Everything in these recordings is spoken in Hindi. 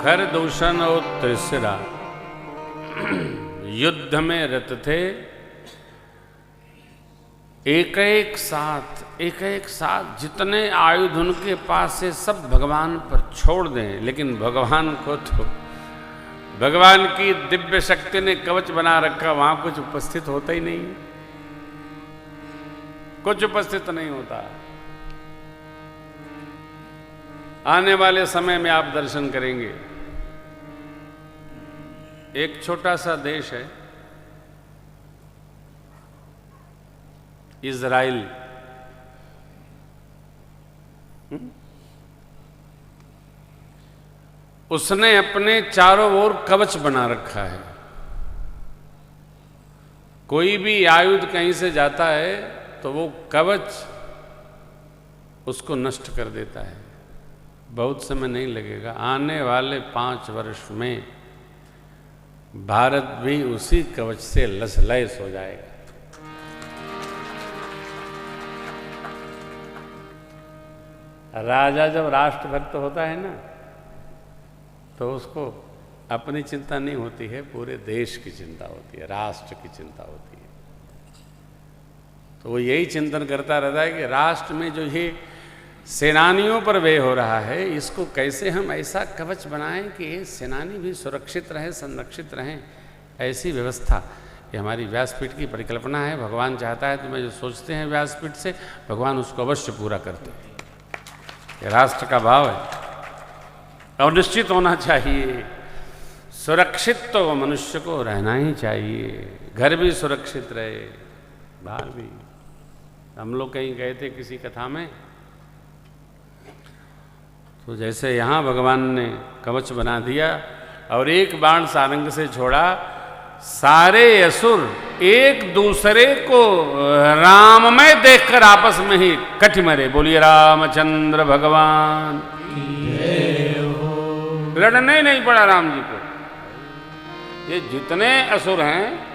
खरदूषण और त्रिशिरा युद्ध में रत थे। एक एक साथ जितने आयुध उनके पास से सब भगवान पर छोड़ दें, लेकिन भगवान को तो भगवान की दिव्य शक्ति ने कवच बना रखा, वहां कुछ उपस्थित होता ही नहीं, कुछ उपस्थित नहीं होता। आने वाले समय में आप दर्शन करेंगे, एक छोटा सा देश है इज़राइल, उसने अपने चारों ओर कवच बना रखा है। कोई भी आयुध कहीं से जाता है तो वो कवच उसको नष्ट कर देता है। बहुत समय नहीं लगेगा, आने वाले 5 वर्ष में भारत भी उसी कवच से लसलैस हो जाएगा। राजा जब राष्ट्रभक्त होता है ना, तो उसको अपनी चिंता नहीं होती है, पूरे देश की चिंता होती है, राष्ट्र की चिंता होती है। तो वो यही चिंतन करता रहता है कि राष्ट्र में जो ये सेनानियों पर व्यय हो रहा है, इसको कैसे हम ऐसा कवच बनाएं कि ये सेनानी भी सुरक्षित रहें, संरक्षित रहें। ऐसी व्यवस्था ये हमारी व्यासपीठ की परिकल्पना है। भगवान चाहता है तो मैं जो सोचते हैं व्यासपीठ से, भगवान उसको अवश्य पूरा करते हैं। ये राष्ट्र का भाव है और निश्चित होना चाहिए। सुरक्षित तो मनुष्य को रहना ही चाहिए, घर भी सुरक्षित रहे, बाहर भी। हम लोग कहीं गए थे किसी कथा में, तो जैसे यहाँ भगवान ने कवच बना दिया और एक बाण सारंग से छोड़ा, सारे असुर एक दूसरे को राममय देखकर आपस में ही कट मरे। बोलिए रामचंद्र भगवान, लड़ना ही नहीं पड़ा राम जी को। ये जितने असुर हैं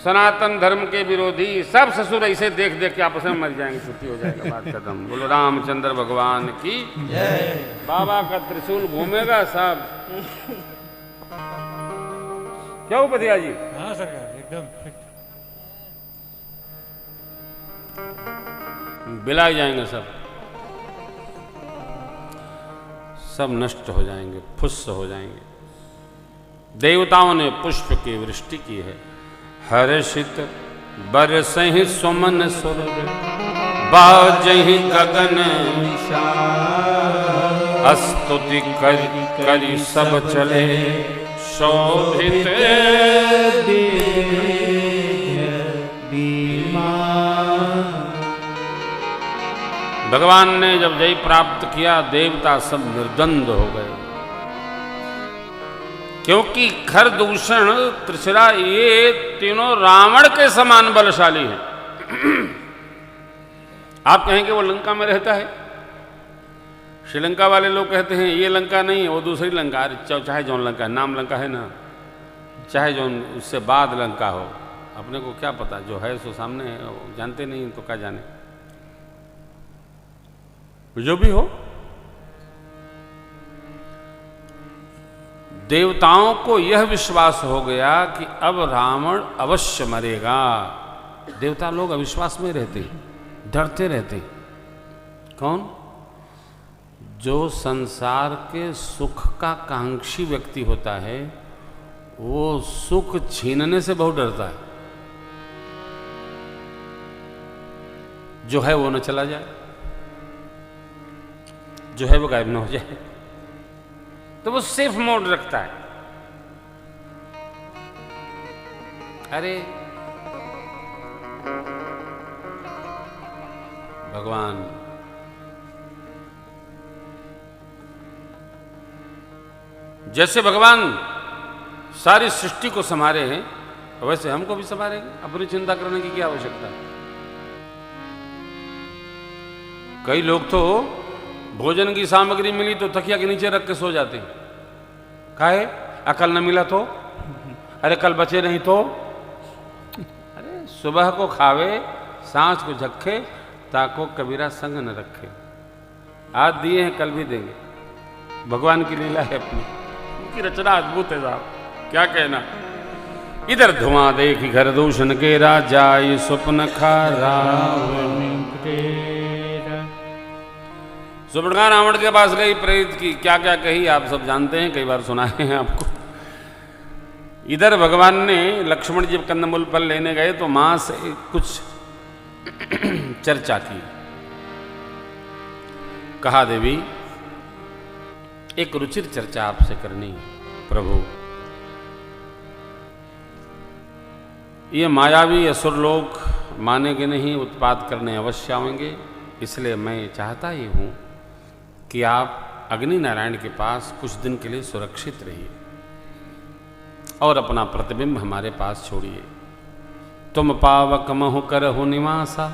सनातन धर्म के विरोधी, सब ससुर ऐसे देख देख के आपस में मर जाएंगे, छुट्टी हो जाएगा, बात खत्म। बोलो रामचंद्र भगवान की जय। बाबा का त्रिशूल घूमेगा सब। क्या उपध्याय जी? हाँ सरकार, एकदम बिलाए जाएंगे, सब नष्ट हो जाएंगे, फुस हो जाएंगे। देवताओं ने पुष्प की वृष्टि की है। हर्षित बरसहि सुमन सुर, बाजहि गगन स्तुति करि सब चले, शोभित भगवान ने जब जय प्राप्त किया, देवता सब निर्द्वंद हो गए, क्योंकि खरदूषण त्रिशिरा ये तीनों रावण के समान बलशाली हैं। आप कहेंगे वो लंका में रहता है, श्रीलंका वाले लोग कहते हैं ये लंका नहीं है, वो दूसरी लंका। चाहे जौन लंका, नाम लंका है ना, चाहे जौन उससे बाद लंका हो, अपने को क्या पता, जो है सो सामने है, जानते नहीं तो क्या जाने। जो भी हो, देवताओं को यह विश्वास हो गया कि अब रावण अवश्य मरेगा। देवता लोग अविश्वास में रहते, डरते रहते। कौन? जो संसार के सुख का कांक्षी व्यक्ति होता है, वो सुख छीनने से बहुत डरता है। जो है वो न चला जाए, जो है वो गायब न हो जाए, तो वो सेफ मोड रखता है। अरे भगवान जैसे भगवान सारी सृष्टि को संभाले हैं, वैसे हमको भी संभालेंगे। अपनी चिंता करने की क्या आवश्यकता है? कई लोग तो भोजन की सामग्री मिली तो तकिया के नीचे रख के सो जाते हैं। काहे? अकल न मिला तो, अरे कल बचे नहीं तो, अरे सुबह को खावे सांझ को झक्के, ताको कबीरा संग न रखे। आज दिए हैं कल भी देंगे, भगवान की लीला है अपनी। उनकी रचना अद्भुत है साहब, क्या कहना। इधर धुआं देखी घर दूषण के राजा, ये स्वप्न खा रावण। सुपर्णखा रावण के पास गई, प्रेरित की क्या क्या कही आप सब जानते हैं, कई बार सुनाए हैं आपको। इधर भगवान ने लक्ष्मण जी कंदमूल फल लेने गए तो मां से कुछ चर्चा की। कहा देवी एक रुचिर चर्चा आपसे करनी है प्रभु। ये मायावी असुर लोग मानेंगे नहीं, उत्पात करने अवश्य आएंगे, इसलिए मैं चाहता ही हूं कि आप अग्नि नारायण के पास कुछ दिन के लिए सुरक्षित रहिए और अपना प्रतिबिंब हमारे पास छोड़िए। तुम पावक महु करहु निवासा,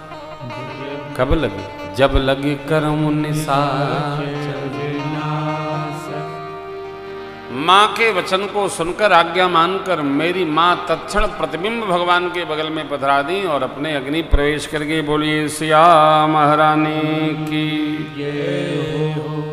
कब लगे जब लगे करहु निसाचर। माँ के वचन को सुनकर, आज्ञा मानकर मेरी माँ तत्क्षण प्रतिबिंब भगवान के बगल में पधरा दी और अपने अग्नि प्रवेश करके बोलिए सिया महारानी की जय हो।